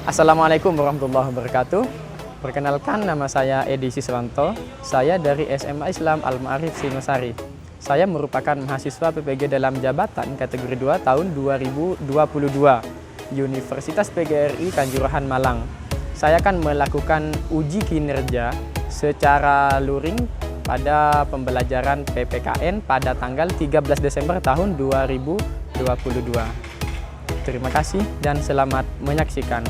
Assalamualaikum warahmatullahi wabarakatuh. Perkenalkan, nama saya Edi Siswanto. Saya dari SMA Islam Al-Ma'arif Singosari. Saya merupakan mahasiswa PPG dalam jabatan kategori 2 tahun 2022 Universitas PGRI Kanjuruhan Malang. Saya akan melakukan uji kinerja secara luring pada pembelajaran PPKN pada tanggal 13 Desember tahun 2022. Terima kasih dan selamat menyaksikan.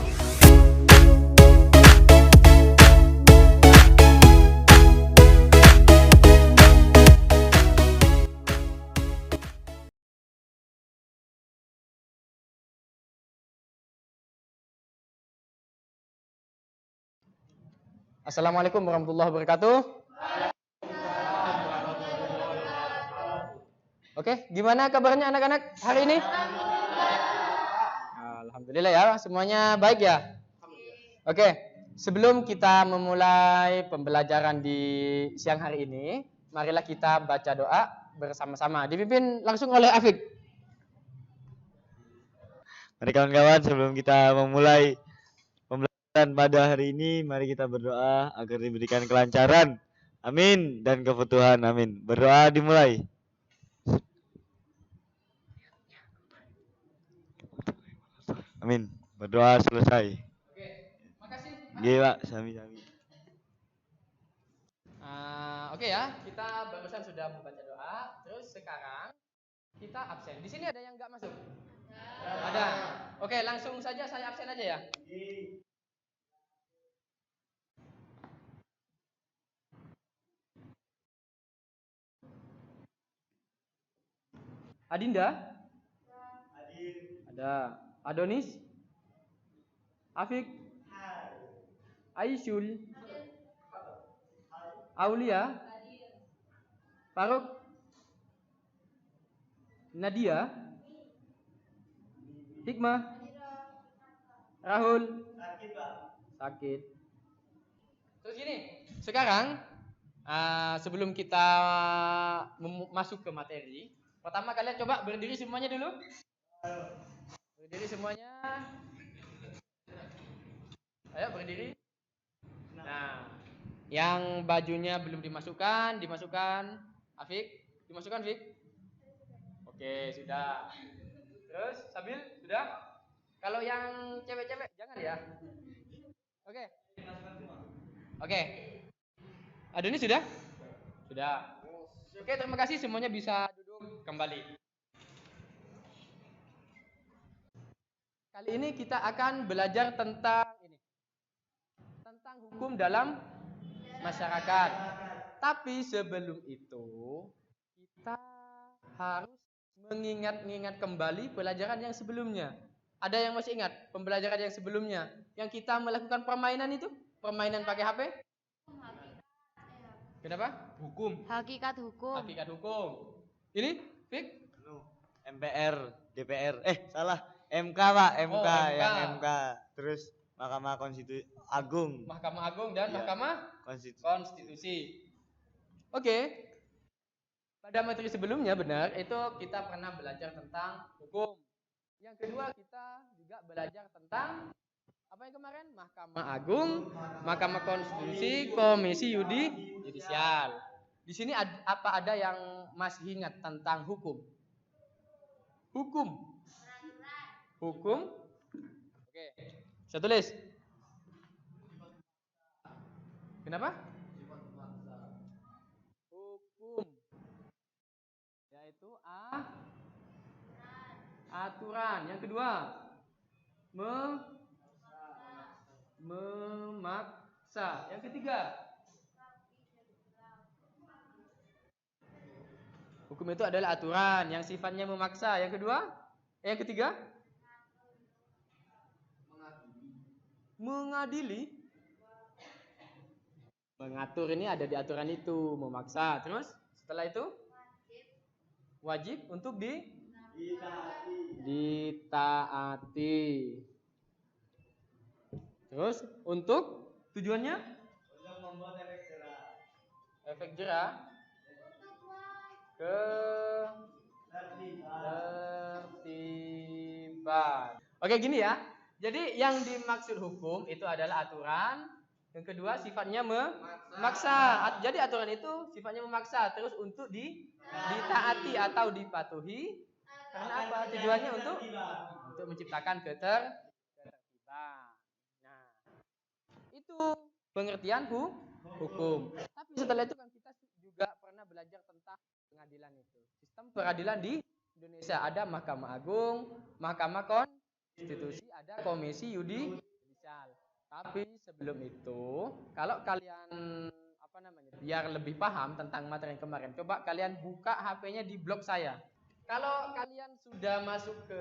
Assalamualaikum warahmatullahi wabarakatuh. Oke, gimana kabarnya anak-anak hari ini? Alhamdulillah ya, semuanya baik ya? Oke, sebelum kita memulai pembelajaran di siang hari ini, marilah kita baca doa bersama-sama. Dipimpin langsung oleh Afik. Mari kawan-kawan, sebelum kita memulai pembelajaran pada hari ini, mari kita berdoa agar diberikan kelancaran. Amin. Dan kefutuhan. Amin. Berdoa dimulai. Amin. Berdoa selesai. Oke, makasih. Oke, Pak. Sami-sami. Oke ya, kita barusan sudah membaca doa. Terus sekarang kita absen. Di sini ada yang nggak masuk? Ada. Oke, langsung saja saya absen aja ya. Adinda? Ada. Adonis? Afik? Aisyul? Aulia? Faruk? Nadia? Hikmah? Rahul? Sakit. Terus gini, sekarang sebelum kita masuk ke materi, pertama kalian coba berdiri semuanya dulu. Berdiri semuanya. Ayo berdiri. Nah, yang bajunya belum dimasukkan. Afik, dimasukkan Fik? Oke, sudah. Terus Sabil, sudah? Kalau yang cewek-cewek jangan ya. Oke. Oke. Adonis sudah? Sudah. Oke, terima kasih, semuanya bisa duduk kembali. Kali ini kita akan belajar tentang hukum dalam masyarakat. Tapi sebelum itu kita harus mengingat-ingat kembali pelajaran yang sebelumnya. Ada yang masih ingat pembelajaran yang sebelumnya? Yang kita melakukan permainan itu? Permainan pakai HP? Kenapa? Hukum. Hakikat hukum. Hakikat hukum. Ini, Fik? MPR, DPR. Salah. MK, Pak. MK, MK. yang MK. Terus Mahkamah Konstitusi Agung. Mahkamah Agung dan Ya. Mahkamah Konstitusi. Konstitusi. Oke. Pada materi sebelumnya benar, itu kita pernah belajar tentang hukum. Yang kedua kita juga belajar tentang apa yang kemarin? Mahkamah Agung, Mahkamah Konstitusi, Komisi Yudisial. Di sini apa ada yang masih ingat tentang hukum? Hukum. Oke. Saya tulis. Kenapa? Hukum. Yaitu aturan. Yang kedua, memaksa. Yang ketiga, hukum itu adalah aturan yang sifatnya memaksa. Yang kedua, yang ketiga, mengadili. Mengatur ini ada di aturan itu, memaksa. Terus setelah itu wajib untuk ditaati. Terus untuk tujuannya? Untuk membuat efek jerah. Efek jerah ketertiban. Oke, gini ya. Jadi yang dimaksud hukum itu adalah aturan. Yang kedua sifatnya memaksa. Jadi aturan itu sifatnya memaksa terus untuk ditaati atau dipatuhi. Karena apa? Tujuannya untuk menciptakan ketertiban. Nah, itu pengertian hukum. Tapi setelah itu kan kita juga pernah belajar tentang pengadilan itu. Sistem peradilan di Indonesia ada Mahkamah Agung, Mahkamah Konstitusi, ada Komisi Yudisial. Tapi sebelum itu, kalau kalian biar lebih paham tentang materi yang kemarin, coba kalian buka HP-nya di blog saya. Kalau kalian sudah masuk ke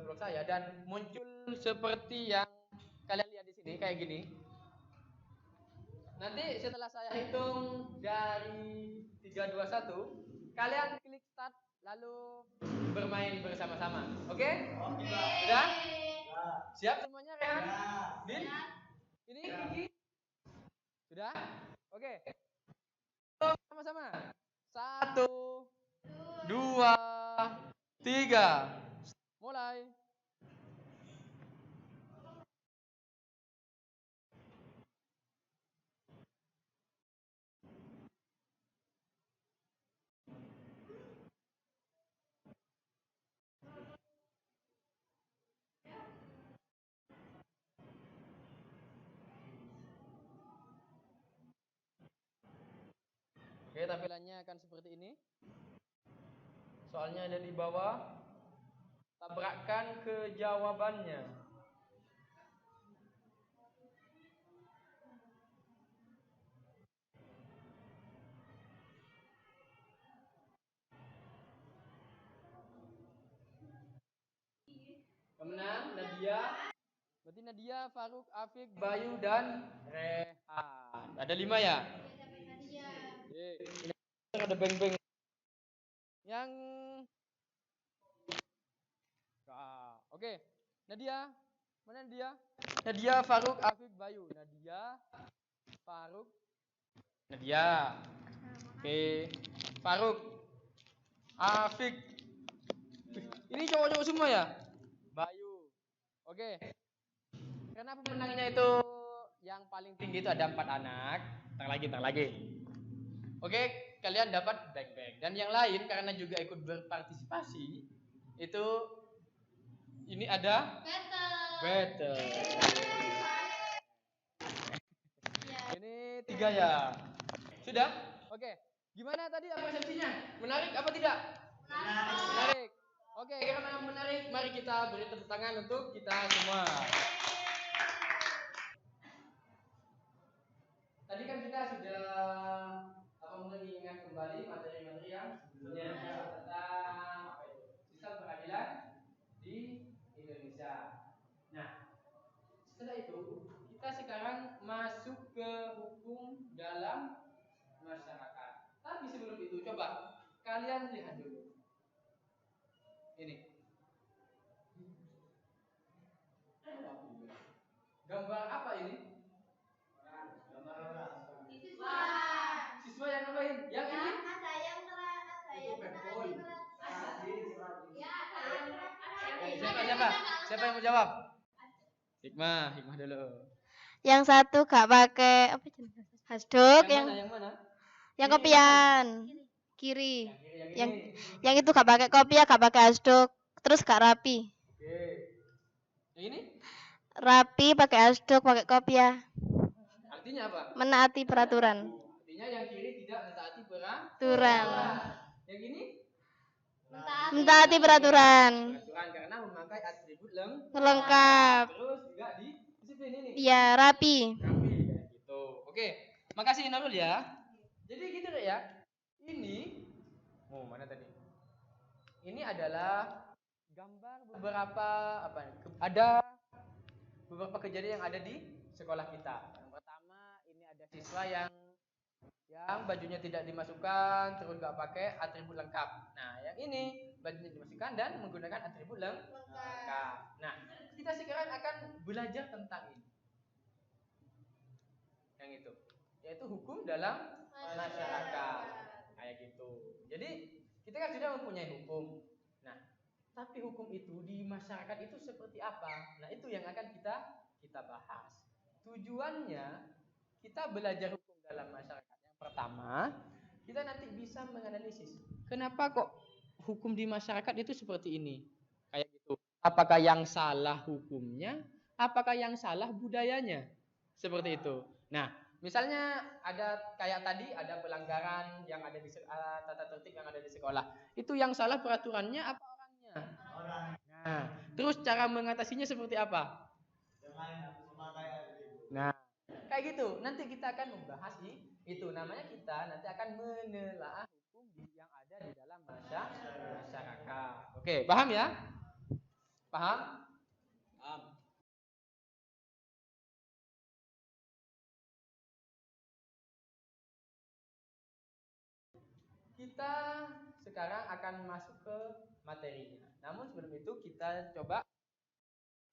blog saya dan muncul seperti yang kalian lihat di sini kayak gini. Nanti setelah saya hitung dari 3 2 1, kalian klik start lalu bermain bersama-sama. Oke? Oke. Sudah? Siap semuanya, Rehan? Din? Ini Kiki? Sudah? Oke. Sama-sama. 1 2 3. Mulai. Oke, tampilannya akan seperti ini. Soalnya ada di bawah. Tabrakkan ke jawabannya. Kemenang Nadia. Berarti Nadia, Faruk, Afik, Bayu, dan Rehan. Ada 5 ya? Ini ada beng-beng. Yang oke. Nadia. Mana Nadia? Nadia, Faruk, Afik, Bayu. Nadia, Faruk, Nadia. Oke. Faruk, Afik. Ini cowok-cowok semua ya? Bayu. Oke. Karena pemenangnya itu yang paling tinggi itu ada 4 anak. Ntar lagi. Oke, kalian dapat beng-beng. Dan yang lain karena juga ikut berpartisipasi, itu ini ada battle. Ini 3 ya. Sudah? Oke. Gimana tadi persepsinya? Menarik apa tidak? Menarik. Oke, karena menarik, mari kita beri tepuk tangan untuk kita semua. Tadi kan kita sudah mengingat kembali materi-materi yang sebelumnya tentang sistem peradilan di Indonesia. Nah, setelah itu kita sekarang masuk ke hukum dalam masyarakat. Tapi sebelum itu coba kalian lihat dulu. Ini. Gambar apa ini? Gambar orang. Siswa yang ngapain? Yang ini? Ada yang Siapa yang mau jawab? Hikmah dulu. Yang satu gak pakai apa hasduk, Yang mana? Yang kopian. Kiri. Yang itu gak pakai kopiah, gak pakai hasduk, terus gak rapi. Oke. Yang ini? Rapi, pakai hasduk, pakai kopiah. Artinya apa? Menaati peraturan. Artinya yang kiri tidak mentaati peraturan. Yang ini? Mentaati peraturan. Karena memakai atribut lengkap. Terus juga disiplin ini. Iya, rapi. Gitu. Oke. Makasih Narul ya. Jadi gitu ya. Ini mana tadi? Ini adalah gambar beberapa ada beberapa kejadian yang ada di sekolah kita. Yang pertama, ini ada siswa yang bajunya tidak dimasukkan, terus nggak pakai atribut lengkap. Nah, yang ini bajunya dimasukkan dan menggunakan atribut lengkap. Nah, kita sekarang akan belajar tentang ini. Yang itu, yaitu hukum dalam masyarakat. Kayak gitu. Jadi, kita kan sudah mempunyai hukum. Nah, Tapi hukum itu di masyarakat itu seperti apa? Nah, itu yang akan kita bahas. Tujuannya kita belajar hukum dalam masyarakat. Yang pertama, kita nanti bisa menganalisis kenapa kok hukum di masyarakat itu seperti ini. Kayak gitu. Apakah yang salah hukumnya? Apakah yang salah budayanya? Seperti itu. Nah, misalnya ada kayak tadi ada pelanggaran yang ada di tata tertib yang ada di sekolah. Itu yang salah peraturannya apa orangnya? Nah, terus cara mengatasinya seperti apa? Nah, kayak gitu. Nanti kita akan membahas itu. Namanya kita nanti akan menelaah hukum yang ada di dalam masyarakat. Oke, paham ya? Paham? Paham. Kita sekarang akan masuk ke materinya. Namun sebelum itu kita coba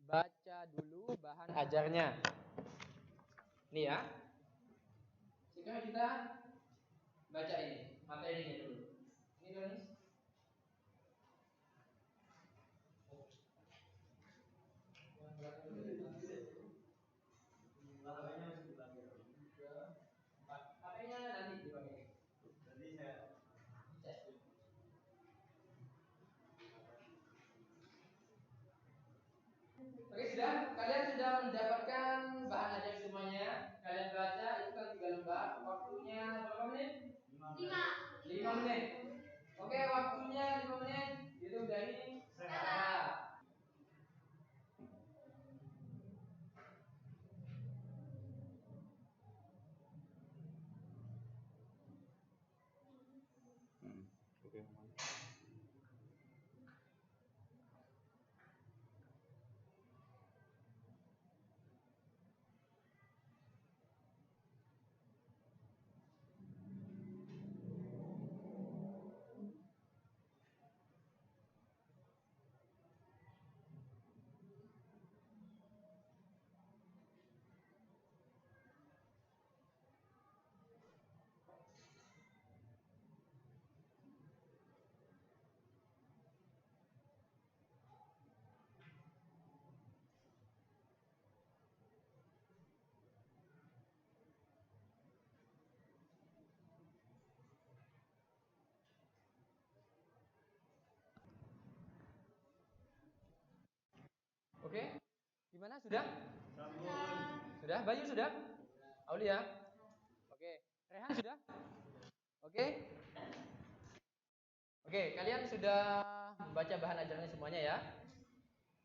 baca dulu bahan ajarnya. Nih ya. Sekarang kita baca ini materinya dulu. Ini Donis. HP-nya nanti dipakai. Oke, sudah. Kalian sudah mendapatkan bahan ajar semuanya. Kalian baca itu kan 3 lembar. Waktunya berapa menit? 5 menit. Oke, waktunya 5 menit. Hitung dari sekarang. Oke. Gimana sudah? Sudah? Bayu sudah? Aulia? Oke. Rehan sudah? Oke. Oke, kalian sudah membaca bahan ajarnya semuanya ya?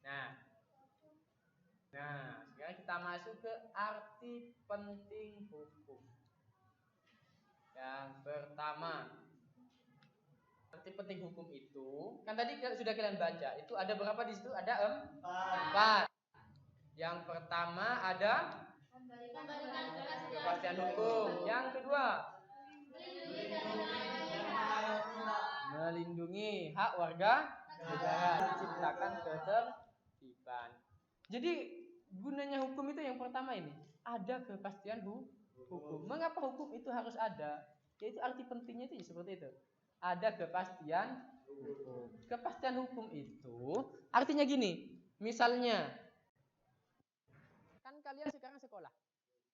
Nah. Nah, sekarang kita masuk ke arti penting hukum. Yang pertama, arti penting hukum itu kan tadi sudah kalian baca. Itu ada berapa di situ? Ada 4. Yang pertama ada kepastian hukum. Yang kedua, melindungi hak warga negara, menciptakan ketertiban. Jadi gunanya hukum itu yang pertama ini ada kepastian hukum. Mengapa hukum itu harus ada? Yaitu arti pentingnya itu seperti itu. Ada kepastian hukum. Kepastian hukum itu artinya gini. Misalnya kan kalian sekarang sekolah.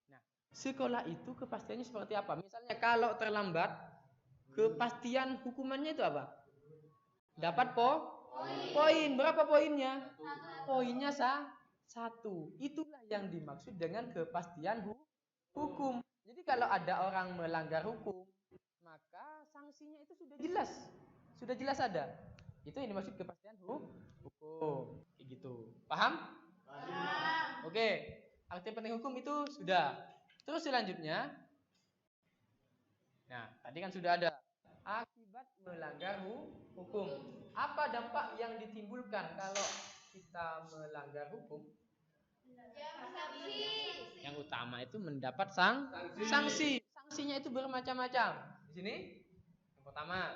Nah, sekolah itu kepastiannya seperti apa? Misalnya kalau terlambat, kepastian hukumannya itu apa? Dapat poin. Berapa poinnya? Poinnya 1. Itulah yang dimaksud dengan kepastian hukum. Jadi kalau ada orang melanggar hukum, maka sanksinya itu sudah jelas. Sudah jelas ada. Itu yang dimaksud kepastian hukum. Kayak gitu. Paham? Paham. Oke. Arti penting hukum itu sudah. Terus selanjutnya, nah tadi kan sudah ada akibat melanggar hukum. Apa dampak yang ditimbulkan kalau kita melanggar hukum? Yang utama itu mendapat sanksi. Sanksinya itu bermacam-macam. Di sini yang pertama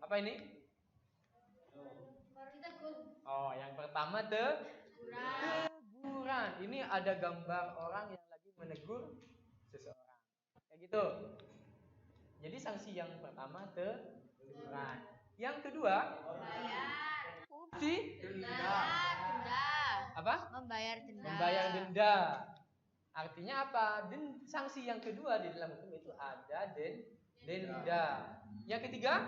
apa ini? Oh, yang pertama teguran. Ini ada gambar orang yang lagi menegur seseorang. Kayak gitu. Jadi sanksi yang pertama teguran. Yang kedua, Denda. Apa? Membayar denda. Membayar denda. Artinya apa? Sanksi yang kedua di dalam hukum itu ada denda. Yang ketiga?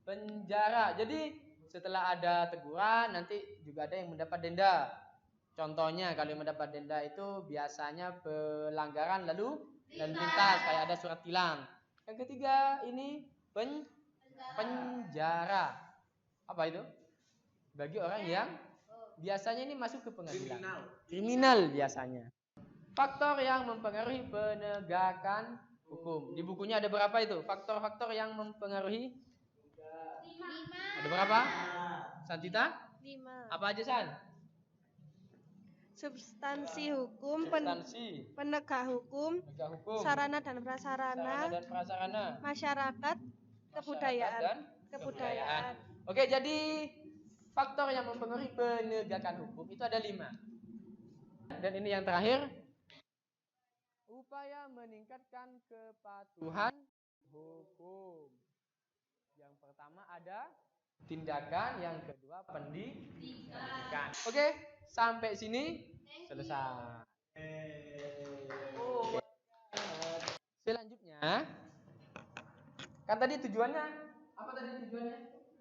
Penjara. Jadi setelah ada teguran nanti juga ada yang mendapat denda. Contohnya kalau yang mendapat denda itu biasanya pelanggaran lalu lintas kayak ada surat tilang. Yang ketiga ini penjara. Apa itu? Bagi orang yang biasanya ini masuk ke pengadilan. Kriminal biasanya. Faktor yang mempengaruhi penegakan hukum. Di bukunya ada berapa itu? Faktor-faktor yang mempengaruhi? 5. Ada berapa? Santita? 5. Apa aja San? Substansi hukum, Substansi, penegak hukum, penegak hukum, sarana dan sarana dan prasarana, masyarakat, masyarakat dan kebudayaan. Oke, jadi faktor yang mempengaruhi penegakan hukum itu ada 5. Dan ini yang terakhir, upaya meningkatkan kepatuhan hukum. Yang pertama ada tindakan, yang kedua pendidikan. Oke, sampai sini selesai. Selanjutnya, kan tadi tujuannya apa tadi tujuannya?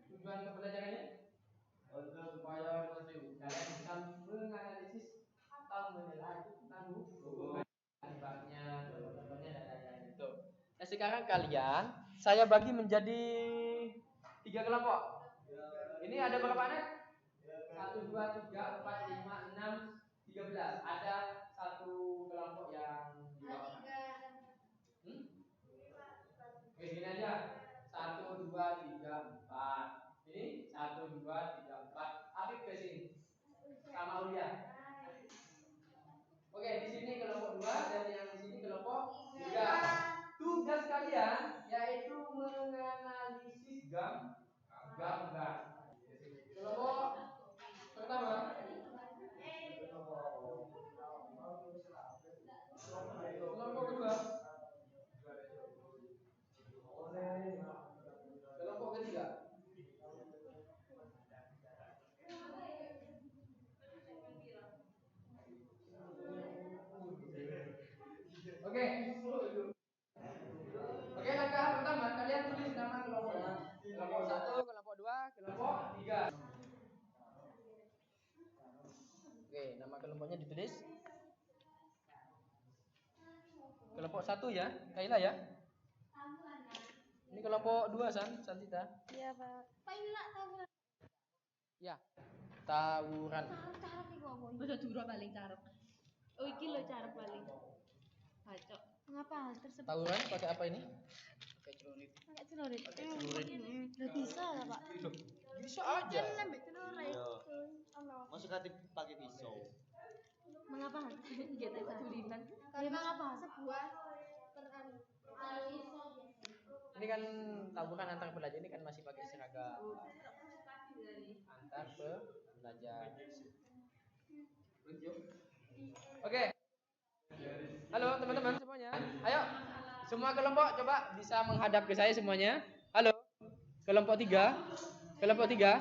Tujuan pembelajarannya supaya kalian bisa menganalisis atau menilai tentang hukum, akibatnya, contoh-contohnya dan lain-lain itu. Nah sekarang kalian saya bagi menjadi 3 kelompok. Ini ada berapa anak? 1, 2, 3, 4, 5, 6, 13. Ada satu kelompok yang 2 orang. Oke, gini aja. 1, 2, 3, 4. Ini 1, 2, 3, 4. Afif ke sini. Sama Ulia. Oke, di sini kelompok 2 dan yang di sini kelompok 3. Tugas kalian yaitu menganalisis gambar. Kelompok pertama. Kelompok kedua. Kelompok ketiga. Oke. Oke, langkah pertama kalian tulis nama kelompoknya. Kelompok 1, kelompok 2, kelompok 3. Oke, nama kelompoknya ditulis. Kelompok 1 ya, Kaila ya. Ini kelompok 2 Santita. Iya Pak. Ya. Tawuran. Masa dura paling carep. Oh iki lho carep paling. Bacok. Mengapa hal tersebut? Tawuran pakai apa ini? Pakai celurit. Nggak bisa lah Pak. Loh, bisa aja. Masuk hati pakai pisau. Mengapa hal tersebut menjadi kesulitan? Karena sebuah Ini kan tawuran antar pelajar ini kan masih pakai seragam. Antar pelajar. Oke. Halo teman-teman semuanya. Ayo. Semua kelompok coba bisa menghadap ke saya semuanya. Halo. Kelompok 3. Kelompok 3.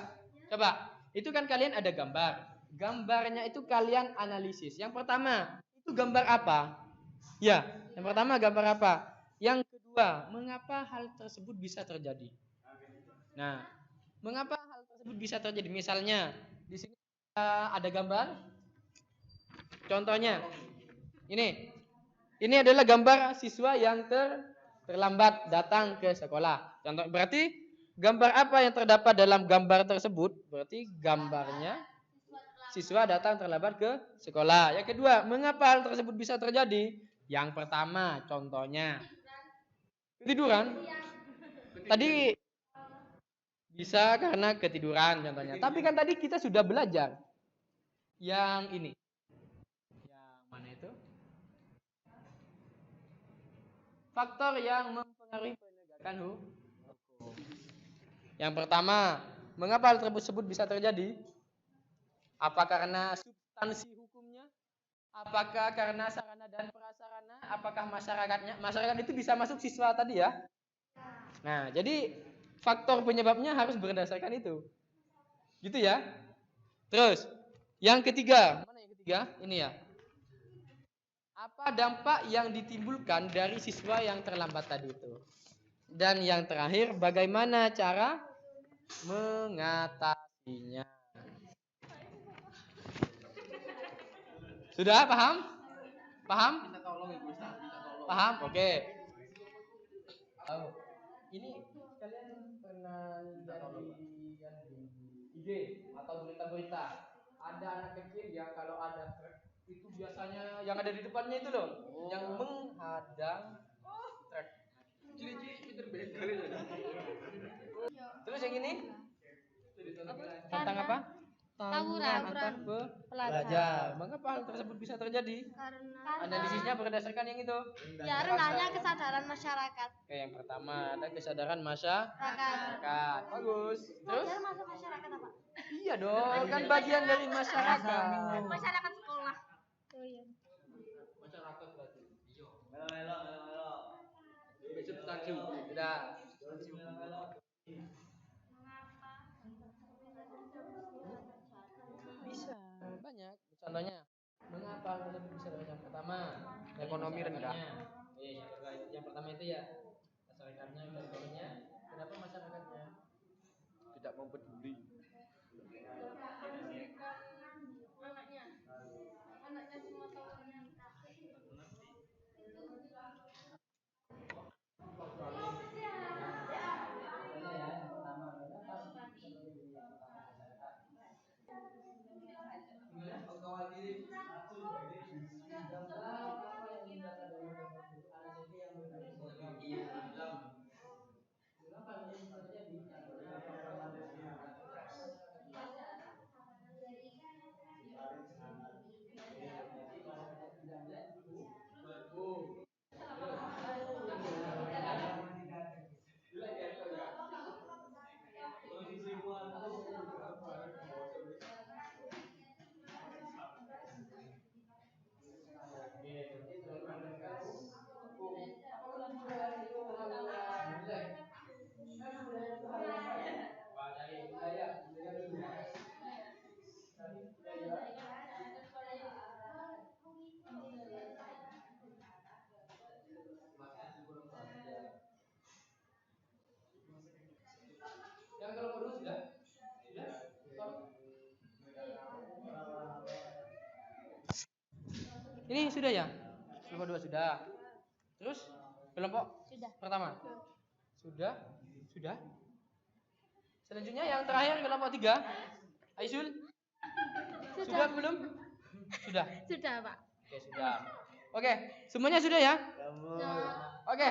Coba. Itu kan kalian ada gambar. Gambarnya itu kalian analisis. Yang pertama, itu gambar apa? Ya, yang pertama gambar apa? Yang kedua, mengapa hal tersebut bisa terjadi? Nah, mengapa hal tersebut bisa terjadi? Misalnya, di sini ada gambar. Contohnya, ini. Ini adalah gambar siswa yang terlambat datang ke sekolah. Contoh berarti gambar apa yang terdapat dalam gambar tersebut? Berarti gambarnya siswa datang terlambat ke sekolah. Yang kedua, mengapa hal tersebut bisa terjadi? Yang pertama, contohnya ketiduran. Tadi bisa karena ketiduran contohnya. Tapi kan tadi kita sudah belajar yang ini. Yang mana itu? Faktor yang mempengaruhi penegakan hukum. Yang pertama, mengapa hal tersebut bisa terjadi? Apa karena substansi hukumnya? Apakah karena sarana dan prasarana? Apakah masyarakatnya? Masyarakat itu bisa masuk siswa tadi ya? Nah, jadi faktor penyebabnya harus berdasarkan itu. Gitu ya. Terus, yang ketiga. Mana yang ketiga? Ini ya. Apa dampak yang ditimbulkan dari siswa yang terlambat tadi itu? Dan yang terakhir, bagaimana cara mengatasinya? Sudah paham? Paham? Paham? Oke. Ini kalian pernah lihat di IG atau berita-berita ada anak kecil yang kalau ada truk itu biasanya yang ada di depannya itu loh, yang menghadang truk. Terus yang ini tentang apa? Tawuran antar pelajar. Mengapa hal tersebut bisa terjadi? Analisisnya berdasarkan yang itu. Ya, rendahnya kesadaran masyarakat. Oke, yang pertama ada kesadaran masyarakat. Bagus. Terus? Masyarakat apa? Iya dong, kan bagian dari masyarakat. Masyarakat sekolah. Oh iya. Masyarakat berarti. Substansi. Sudah. Bisa banyak. Contohnya, mengapa hal tersebut bisa terjadi? Yang pertama, ekonomi rendah. Yang pertama itu ya masyarakatnya, ekonominya. Kenapa masyarakatnya tidak mau peduli? Anaknya cuma tahu yang kalau kedua sudah? Ini sudah ya? Kelompok dua sudah. Terus kelompok pertama? Sudah? Sudah? Selanjutnya yang terakhir kelompok tiga. Aisyul? Sudah belum? Sudah. Sudah, Pak. Oke, sudah. Oke, semuanya sudah ya? Oke.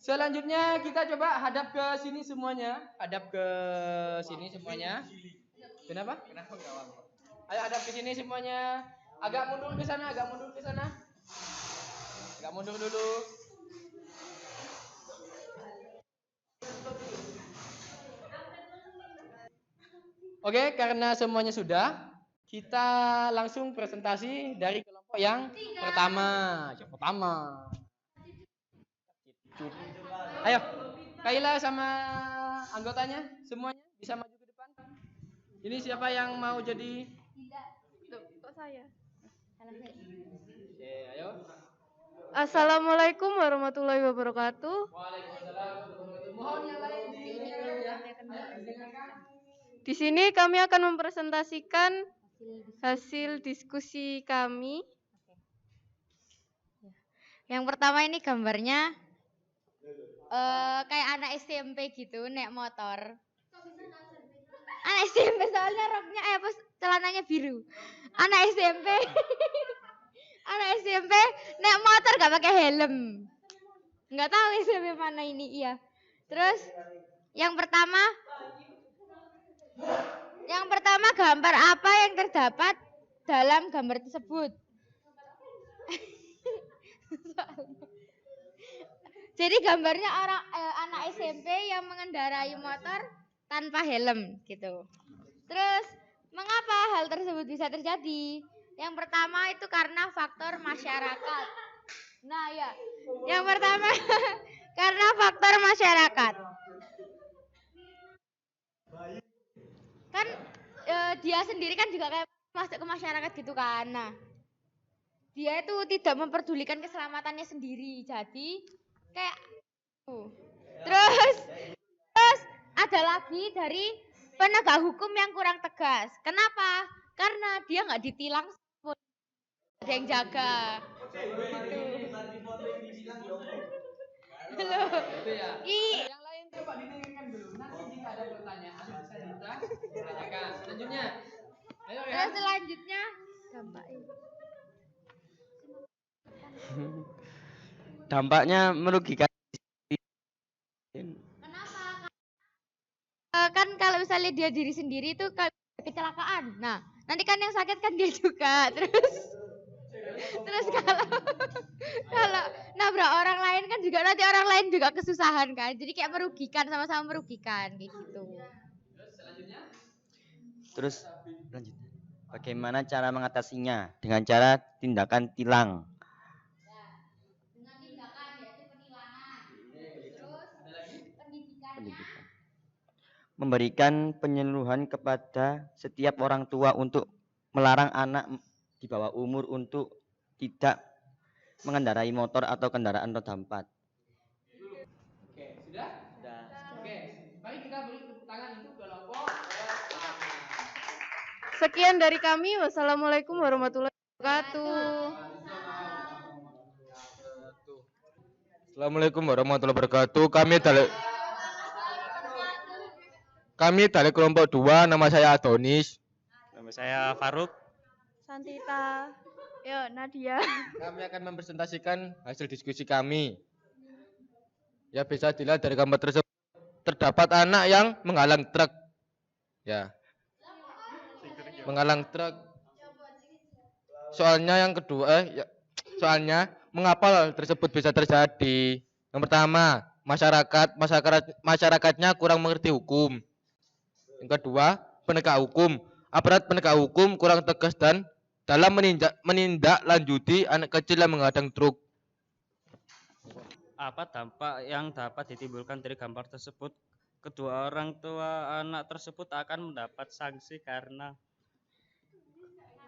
Selanjutnya kita coba hadap ke sini semuanya. Hadap ke sini semuanya. Kenapa? Ayo hadap ke sini semuanya. Agak mundur ke sana, agak mundur ke sana. Agak mundur dulu. Oke, karena semuanya sudah, kita langsung presentasi dari kelompok yang pertama. Yang pertama. Ayo, Kaila sama anggotanya semuanya bisa maju ke depan. Ini siapa yang mau jadi? Kok saya? Oke, ayo. Assalamualaikum warahmatullahi wabarakatuh. Waalaikumsalam. Mohon yang lain di ini ya. Di sini kami akan mempresentasikan hasil diskusi kami. Yang pertama ini gambarnya kayak anak SMP gitu naik motor. Anak SMP soalnya roknya celananya biru. Anak SMP. Anak SMP naik motor gak pakai helm. Nggak tahu SMP mana ini, iya. Terus yang pertama gambar apa yang terdapat dalam gambar tersebut? Jadi gambarnya anak SMP yang mengendarai motor tanpa helm gitu. Terus mengapa hal tersebut bisa terjadi? Yang pertama itu karena faktor masyarakat. Nah ya, yang pertama karena faktor masyarakat. Kan dia sendiri kan juga kayak masuk ke masyarakat gitu kan. Nah, dia itu tidak memperdulikan keselamatannya sendiri. Jadi kayak terus ada lagi dari penegak hukum yang kurang tegas. Kenapa? Karena dia nggak ditilang, ada yang jaga. Gitu. Loh. Yang lain coba didengarkan dulu. Nanti jika ada pertanyaan bisa ditanyakan. Selanjutnya. Ayo ya. Terus selanjutnya dampaknya. Dampaknya merugikan. Kenapa? Kan kalau misalnya dia diri sendiri itu kecelakaan. Nah, nanti kan yang sakit kan dia juga. Terus kalau nabrak orang lain kan juga nanti orang lain juga kesusahan kan. Jadi kayak merugikan, sama-sama merugikan kayak gitu. Terus lanjut. Bagaimana cara mengatasinya? Dengan cara tindakan tilang. Dengan tindakan yaitu penilangan. Terus pendidikan. Memberikan penyuluhan kepada setiap orang tua untuk melarang anak di bawah umur untuk tidak mengendarai motor atau kendaraan roda 4. Oke, sudah? Sudah. Oke, mari kita beri tepuk tangan untuk kelompok. Sekian dari kami. Wassalamualaikum warahmatullahi wabarakatuh. Assalamualaikum warahmatullahi wabarakatuh. Kami dari kelompok 2, nama saya Adonis. Nama saya Faruk. Santita. Yo, Nadia. Kami akan mempresentasikan hasil diskusi kami. Ya, bisa dilihat dari gambar tersebut terdapat anak yang menghalang truk. Ya. Menghalang truk. Soalnya yang kedua, soalnya mengapa hal tersebut bisa terjadi? Yang pertama, masyarakatnya kurang mengerti hukum. Yang kedua, aparat penegak hukum kurang tegas dan dalam menindaklanjuti anak kecil yang menghadang truk. Apa dampak yang dapat ditimbulkan dari gambar tersebut? Kedua orang tua anak tersebut akan mendapat sanksi karena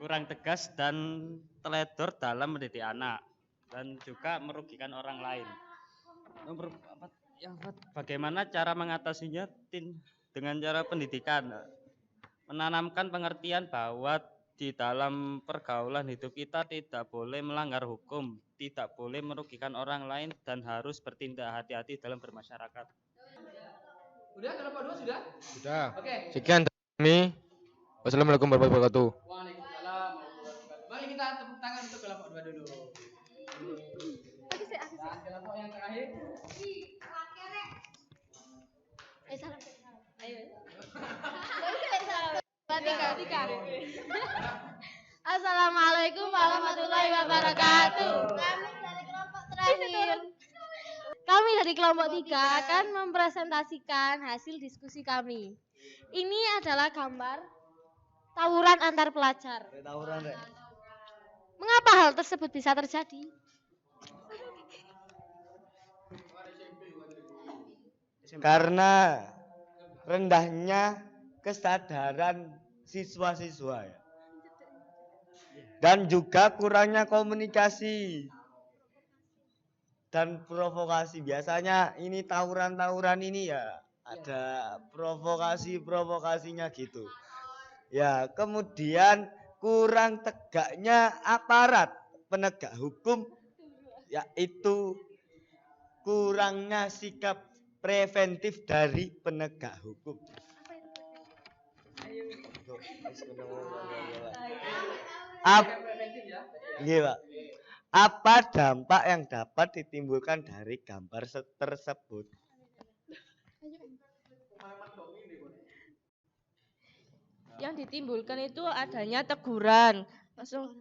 kurang tegas dan teledor dalam mendidik anak dan juga merugikan orang lain. Bagaimana cara mengatasinya? Dengan cara pendidikan, menanamkan pengertian bahwa di dalam pergaulan hidup kita tidak boleh melanggar hukum, tidak boleh merugikan orang lain dan harus bertindak hati-hati dalam bermasyarakat. Udah kelompok 2 sudah? Sudah. Oke. Sekian dari kami. Wassalamualaikum warahmatullahi wabarakatuh. Waalaikumsalam. Mari kita tepuk tangan untuk kelompok 2 dulu. Dan kelompok yang terakhir. Salam. Ayo. Assalamualaikum warahmatullahi wabarakatuh. Kami dari kelompok 3 akan mempresentasikan hasil diskusi kami. Ini adalah gambar tawuran antar pelajar. Mengapa hal tersebut bisa terjadi? Karena rendahnya kesadaran siswa-siswa ya. Dan juga kurangnya komunikasi dan provokasi. Biasanya ini tawuran-tawuran ini ya ada provokasinya gitu. Ya, kemudian kurang tegaknya aparat penegak hukum, yaitu kurangnya sikap preventif dari penegak hukum. Apa dampak yang dapat ditimbulkan dari gambar tersebut? Yang ditimbulkan itu adanya teguran, langsung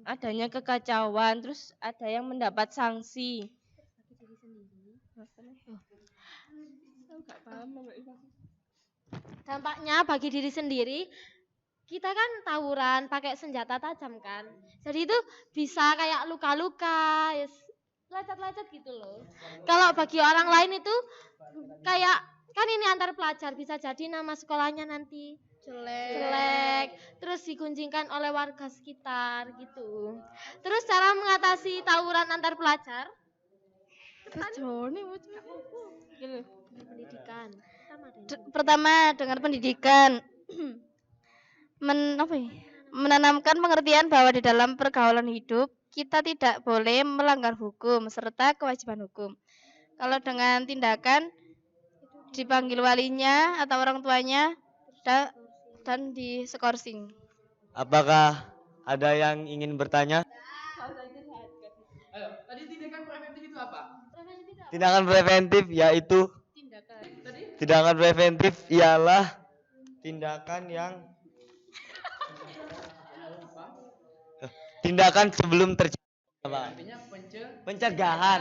adanya kekacauan, terus ada yang mendapat sanksi. Dampaknya bagi diri sendiri, kita kan tawuran pakai senjata tajam kan, jadi itu bisa kayak luka-luka, lecet-lecet gitu loh. Kalau bagi orang lain itu kayak kan ini antar pelajar bisa jadi nama sekolahnya nanti jelek, terus dikuncingkan oleh warga sekitar gitu. Terus cara mengatasi tawuran antar pelajar gitu. Pendidikan Pertama dengan pendidikan. Menanamkan pengertian bahwa di dalam pergaulan hidup kita tidak boleh melanggar hukum serta kewajiban hukum. Kalau dengan tindakan dipanggil walinya atau orang tuanya dan diskorsing. Apakah ada yang ingin bertanya? Ayo, tadi tindakan preventif itu apa? Tindakan preventif yaitu Tadi tindakan preventif ialah tindakan yang tindakan sebelum terjadi apa? artinya Pencegahan.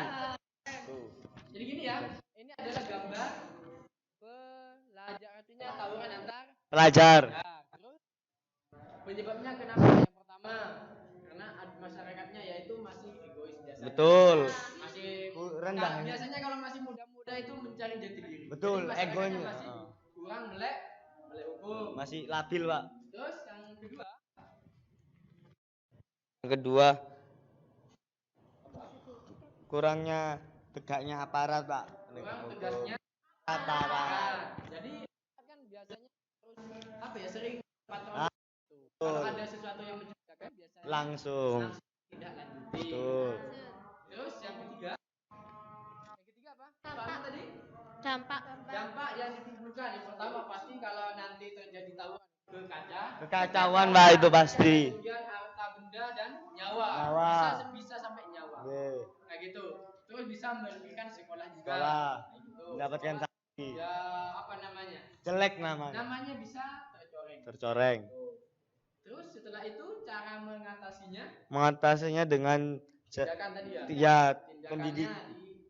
Jadi gini ya, ini adalah gambar pelajar artinya tawuran antar Pelajar. ya. Terus penyebabnya kenapa? Yang pertama karena masyarakatnya yaitu masih egois biasanya. Betul. Masih Rendah. biasanya kalau masih muda-muda itu mencari jati diri. Betul, Jadi masyarakatnya egonya. masih kurang melek hukum. Masih labil, Pak. Terus yang kedua Yang kedua kurangnya tegaknya aparat, Pak. kurang tegasnya Aparat. jadi kan biasanya terus apa ya sering patroli Ah, kalau betul. ada sesuatu yang mencurigakan biasanya Langsung. tidak lanjuti. Betul. Terus yang ketiga apa? Soalnya tadi dampak dampak yang ditimbulkan yang pertama pasti kalau nanti terjadi tawuran Kekacauan, Pak, itu pasti. kemudian harta benda dan nyawa, Nyawa. bisa sampai nyawa Oke. kayak gitu. Terus bisa merugikan sekolah juga Sekolah. kayak gitu. Mendapatkan sanksi. Ya apa namanya Jelek namanya. namanya bisa tercoreng. Tercoreng. Terus setelah itu cara Mengatasinya dengan tindakan tadi ya. ya Tindakannya pendidik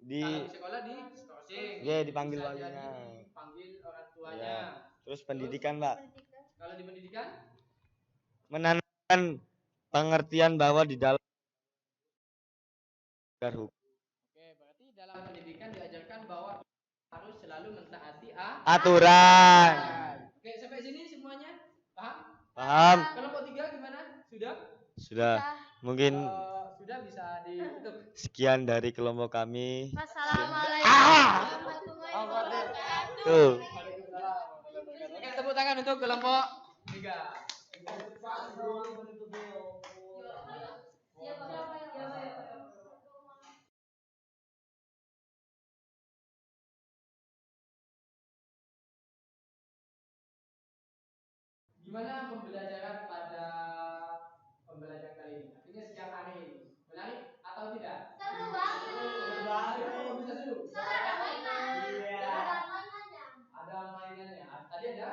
di kalau di sekolah di skorsing. ya dipanggil Bisa walinya. jadi dipanggil orang tuanya. Ya. Terus pendidikan, Pak. Kalau di pendidikan Menanamkan pengertian bahwa di dalam hukum oke, berarti dalam pendidikan diajarkan bahwa harus selalu mentaati aturan. Oke, sampai sini semuanya paham? Paham? Kelompok 3 gimana? Sudah? Sudah. Mungkin Sudah bisa ditutup. sekian dari kelompok kami. Wassalamualaikum warahmatullahi wabarakatuh. Tuh. Oke, tepuk tangan untuk kelompok 3. Gimana pembelajaran pada pembelajaran kali ini? Artinya siang hari ini. Menarik atau tidak? Seru banget. Kok bisa seru? Ada mainan. Iya. Ada mainannya. Ada mainannya. Tadi ada?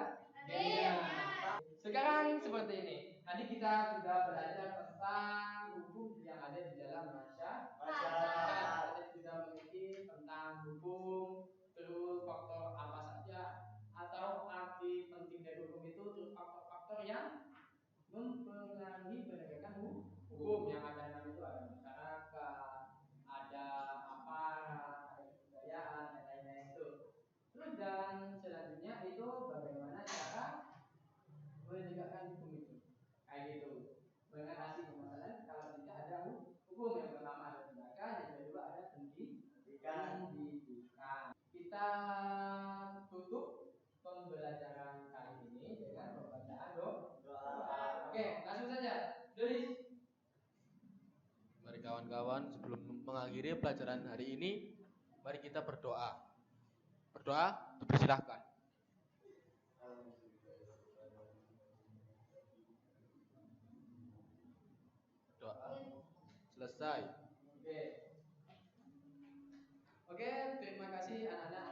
Iya. Sekarang seperti ini. Tadi kita sudah belajar tentang hukum yang ada di dalam masyarakat. Kita sudah mengerti tentang hukum, terus faktor apa saja atau arti penting dari hukum itu, terus faktor-faktor yang mempengaruhi penegakan hukum yang ada dalam itu ada masyarakat, ada aparat, ada kebudayaan dan lain-lain itu. Terus dan selanjutnya itu bagaimana cara menegakkan hukum itu, kayak gitu. Mengatasi permasalahan kalau tidak ada hukum. Yang pertama ada tindakan, yang kedua ada pendidikan. Kita tutup pembelajaran kali ini dengan pembacaan doa. Oke, langsung saja. Tulis. Mari kawan-kawan, sebelum mengakhiri pelajaran hari ini, mari kita berdoa. Berdoa, dipersilahkan. Doa selesai. Oke, terima kasih anak-anak.